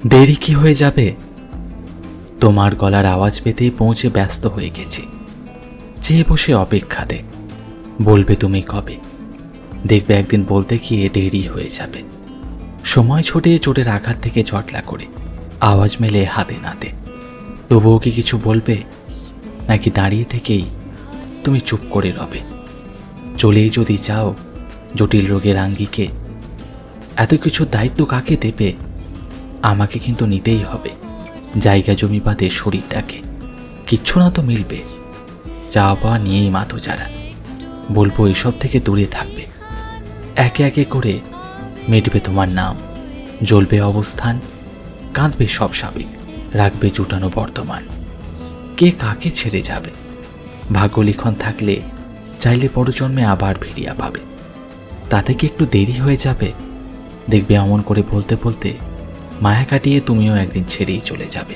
দেরি কি হয়ে যাবে? তোমার গলার আওয়াজ পেতেই পৌঁছে ব্যস্ত হয়ে গেছি। চেয়ে বসে অপেক্ষাতে বলবে তুমি কবে। দেখবে একদিন বলতে গিয়ে দেরি হয়ে যাবে। সময় ছোটে চোটের আঘাত থেকে জটলা করে আওয়াজ মেলে হাতে নাতে। তবুও কি কিছু বলবে, নাকি দাঁড়িয়ে থেকেই তুমি চুপ করে রবে? চলেই যদি চাও জটিল রোগের আঙ্গিকে, এত কিছু দায়িত্ব কাকে দেবে? আমাকে কিন্তু নিতেই হবে। জায়গা জমি বাদে শরীরটাকে কিচ্ছু না তো মিলবে। চাওয়া পাওয়া নিয়েই মাথো যারা, বলবো এসব থেকে দূরে থাকবে। একে একে করে মিটবে তোমার নাম, জ্বলবে অবস্থান, কাঁদবে সব স্বাভাবিক, রাখবে জুটানো বর্তমান। কে কাকে ছেড়ে যাবে? ভাগ্যলিখন থাকলে চাইলে পরজন্মে আবার ফিরিয়া পাবে। তাতে কি একটু দেরি হয়ে যাবে? দেখবে অমন করে বলতে বলতে মায়া কাটিয়ে তুমিও একদিন ছেড়েই চলে যাবে।